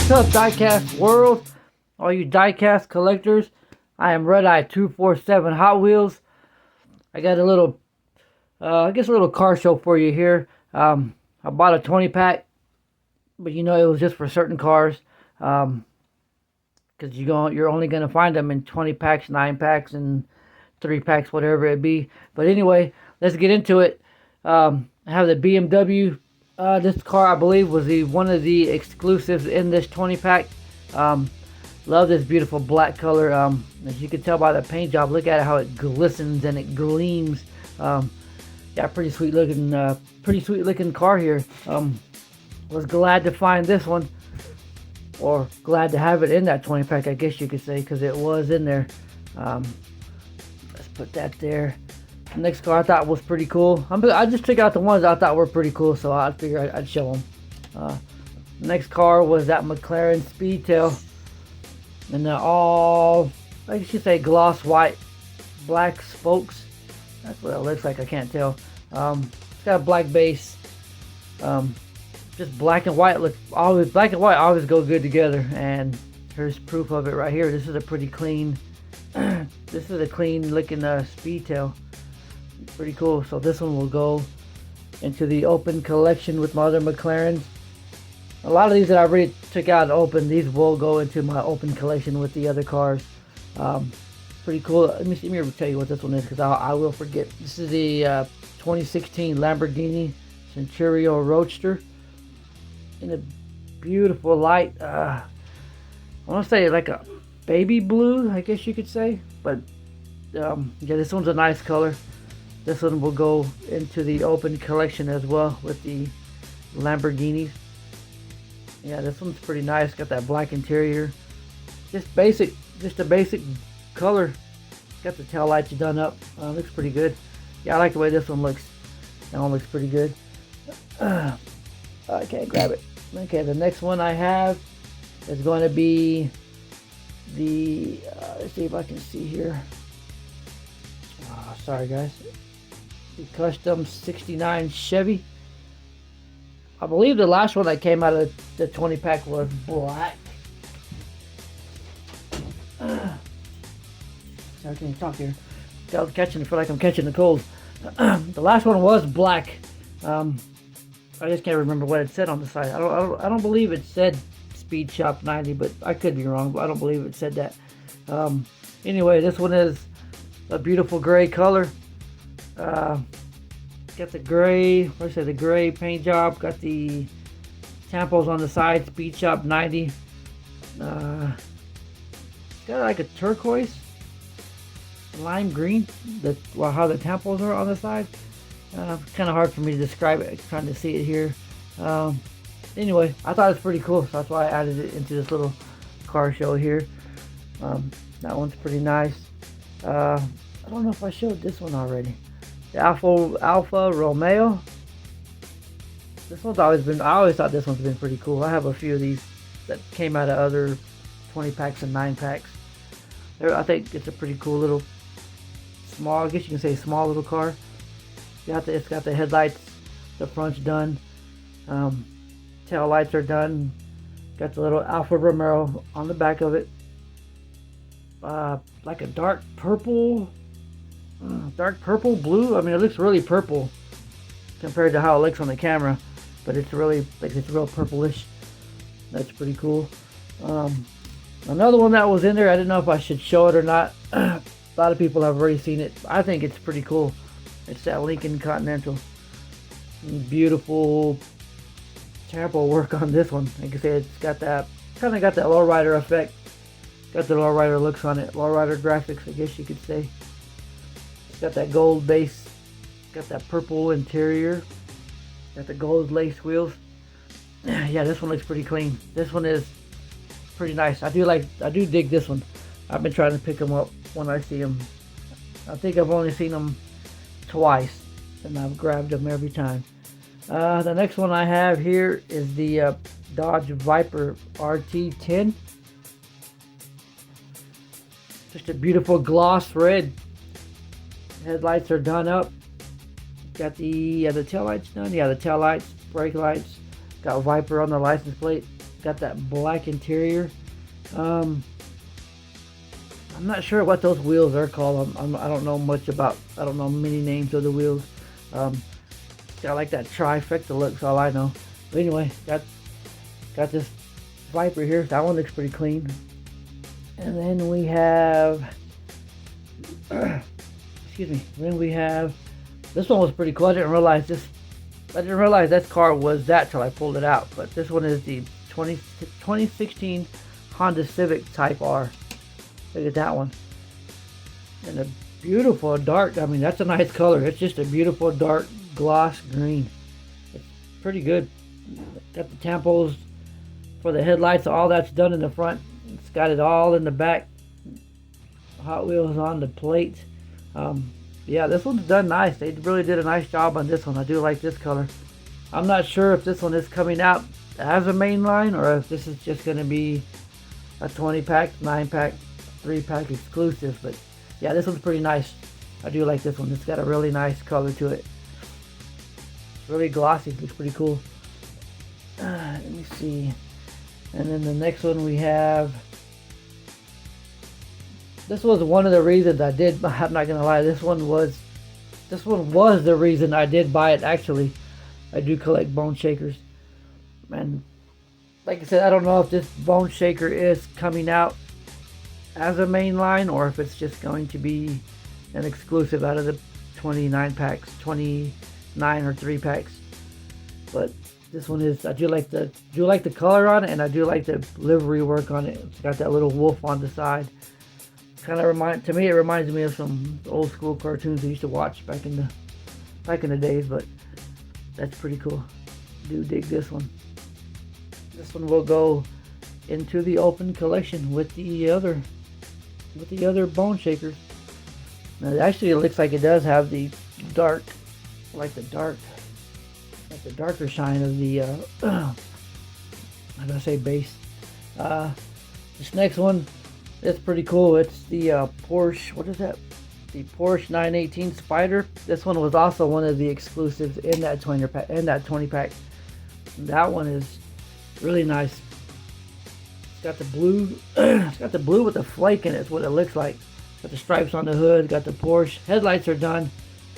What's up, diecast world? All you diecast collectors, I am Red Eye 247 Hot Wheels. I got a little, I guess a little car show for you here. I bought a 20 pack, but you know it was just for certain cars, because you're only gonna find them in 20 packs, 9 packs, and 3 packs, whatever it be. But anyway, let's get into it. I have the BMW. This car, I believe, was one of the exclusives in this 20 pack. Love this beautiful black color. As you can tell by the paint job, look at it, how it glistens and it gleams. Yeah, pretty sweet looking car here. Was glad to find this one, or glad to have it in that 20 pack, I guess you could say, because it was in there. Let's put that there. The next car I thought was pretty cool. I just took out the ones I thought were pretty cool, so I figured I'd show them. The next car was that McLaren Speedtail, and they're all, I guess you say, gloss white, black spokes. That's what it looks like. I can't tell. It's got a black base. Just black and white black and white always go good together. And here's proof of it right here. This is a pretty clean. This is a clean looking Speedtail. Pretty cool. So this one will go into the open collection with my other McLarens. A lot of these that I already took out and opened, these will go into my open collection with the other cars. Pretty cool. Let me tell you what this one is, because I will forget. This is the 2016 Lamborghini Centurio Roadster in a beautiful light. I want to say like a baby blue, I guess you could say. But yeah, this one's a nice color. This one will go into the open collection as well with the Lamborghinis. Yeah, this one's pretty nice. Got that black interior. Just a basic color. Got the tail lights done up. Looks pretty good. Yeah, I like the way this one looks. That one looks pretty good. I can't grab it. Okay, the next one I have is going to be the, let's see if I can see here. Sorry guys. The Custom 69 Chevy. I believe the last one that came out of the 20 pack was black. I can't talk here. I feel like I'm catching the cold. The last one was black. I just can't remember what it said on the side. I don't believe it said Speed Shop 90, but I could be wrong. But I don't believe it said that. Anyway, this one is a beautiful gray color. Got the gray, the gray paint job. Got the tampos on the side, Speed Shop 90. Got like a turquoise, lime green. How the tampos are on the side. Kind of hard for me to describe it. I'm trying to see it here. Anyway, I thought it was pretty cool, so that's why I added it into this little car show here. That one's pretty nice. I don't know if I showed this one already. The Alfa Romeo. This one's always been, I always thought this one's been pretty cool. I have a few of these that came out of other 20 packs and 9 packs. I think it's a pretty cool little, small, I guess you can say small little car. It's got the headlights, the front's done. Tail lights are done. Got the little Alfa Romeo on the back of it. Like a dark purple blue. I mean, it looks really purple compared to how it looks on the camera, but it's really like it's real purplish. That's pretty cool. Another one that was in there, I didn't know if I should show it or not. A lot of people have already seen it. I think it's pretty cool. It's that Lincoln Continental. Beautiful tampo work on this one. Like I said, it's got that kind of got that lowrider effect. Got the lowrider looks on it. Lowrider graphics, I guess you could say. Got that gold base, got that purple interior, got the gold lace wheels. Yeah, this one looks pretty clean. This one is pretty nice. I do dig this one. I've been trying to pick them up when I see them. I think I've only seen them twice, and I've grabbed them every time. The next one I have here is the Dodge Viper RT10. Just a beautiful gloss red. Headlights are done up. Got the tail lights done. Yeah, the tail lights, brake lights. Got Viper on the license plate. Got that black interior. Um, I'm not sure what those wheels are called. I don't know much about. I don't know many names of the wheels. Um, got like that trifecta look. That's all I know. But anyway, got this Viper here. That one looks pretty clean. And then we have, excuse me. Then we have, this one was pretty cool. I didn't realize this car was that till I pulled it out. But this one is the 2016 Honda Civic Type R. Look at that one. And a beautiful dark, I mean, that's a nice color. It's just a beautiful dark gloss green. It's pretty good. Got the tampos for the headlights. All that's done in the front. It's got it all in the back. Hot Wheels on the plate. Yeah, this one's done nice. They really did a nice job on this one. I do like this color. I'm not sure if this one is coming out as a main line or if this is just going to be a 20-pack, 9-pack, 3-pack exclusive. But yeah, this one's pretty nice. I do like this one. It's got a really nice color to it. Really glossy. Looks pretty cool. Let me see. And then the next one we have. This was one of the reasons I did. I'm not gonna lie. This one was the reason I did buy it. Actually, I do collect bone shakers, and like I said, I don't know if this bone shaker is coming out as a main line or if it's just going to be an exclusive out of the 29 packs, 29 or 3 packs. But this one is, I do like the color on it, and I do like the livery work on it. It's got that little wolf on the side. Kind of it reminds me of some old school cartoons I used to watch back in the days. But that's pretty cool. Do dig this one. This one will go into the open collection with the other bone shakers. Now actually, it looks like it does have the dark, like the darker shine of the how do I say base. This next one is pretty cool. It's the Porsche. What is that? The Porsche 918 Spider. This one was also one of the exclusives in that 20 pack. That one is really nice. It's got the blue. It's got the blue with the flake in it. It's what it looks like. Got the stripes on the hood. Got the Porsche headlights are done.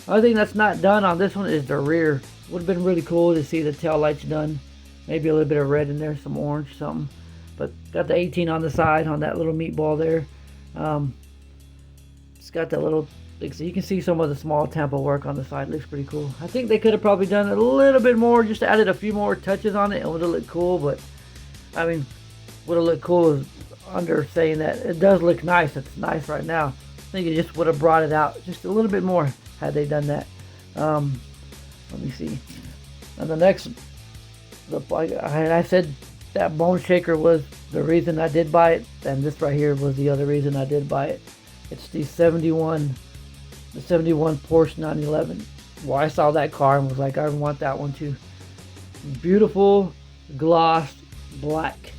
Other thing that's not done on this one is the rear. Would have been really cool to see the tail lights done. Maybe a little bit of red in there, some orange, something. But got the 18 on the side on that little meatball there. It's got that little, so you can see some of the small tempo work on the side. Looks pretty cool. I think they could have probably done a little bit more, just added a few more touches on it. It would have looked cool, but I mean, would have looked cool is under saying that. It does look nice. It's nice right now. I think it just would have brought it out just a little bit more had they done that. Let me see. And the next, I said that bone shaker was the reason I did buy it, and this right here was the other reason I did buy it. It's the 71 Porsche 911. Well, I saw that car and was like, I want that one too. Beautiful gloss black.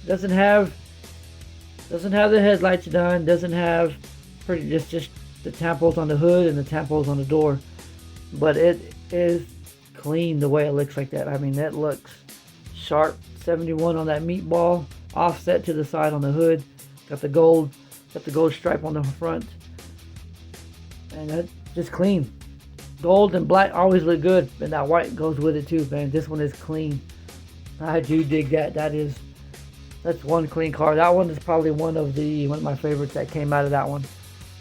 Doesn't have the headlights done. Doesn't have just the tampos on the hood and the tampos on the door. But it is clean the way it looks like that. I mean, that looks sharp. 71 on that meatball, offset to the side on the hood. Got the gold stripe on the front, and that's just clean. Gold and black always look good, and that white goes with it too, man. This one is clean. I do dig that. That's one clean car. That one is probably one of my favorites that came out of that one.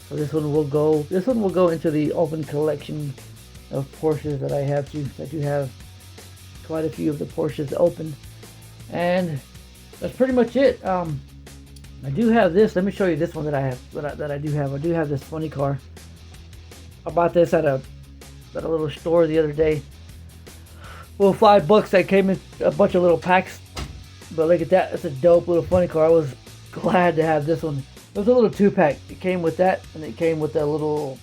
So this one will go into the open collection of Porsches that I have too. I do have quite a few of the Porsches open, and that's pretty much it. I do have this. Let me show you this one that I have. That I do have. I do have this funny car. I bought this at a little store the other day. Well, $5. That came in a bunch of little packs. But look at that. It's a dope little funny car. I was glad to have this one. It was a little 2-pack. It came with that, and it came with a little,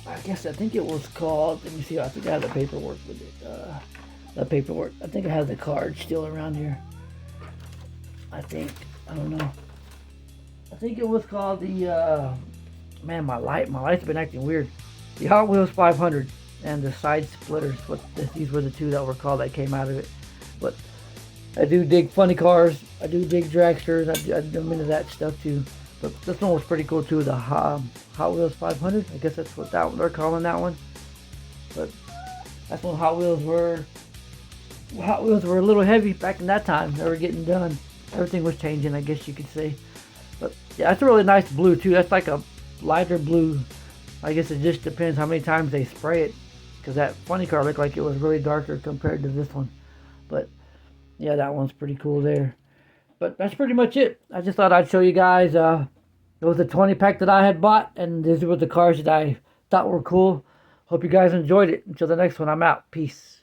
I think it was called, let me see, I think I have the paperwork with it. The paperwork. I think I have the card still around here. I don't know. I think it was called the, man, my light's been acting weird. The Hot Wheels 500 and the side splitters. These were the two that were called that came out of it. But I do dig funny cars. I do dig dragsters. I'm into that stuff too. But this one was pretty cool too. The Hot Wheels 500. I guess that's what that one, they're calling that one. But that's when Hot Wheels were a little heavy back in that time. They were getting done. Everything was changing, I guess you could say. But yeah, that's a really nice blue too. That's like a lighter blue. I guess it just depends how many times they spray it. Because that funny car looked like it was really darker compared to this one. But yeah, that one's pretty cool there. But that's pretty much it. I just thought I'd show you guys. It was a 20 pack that I had bought. And these were the cars that I thought were cool. Hope you guys enjoyed it. Until the next one, I'm out. Peace.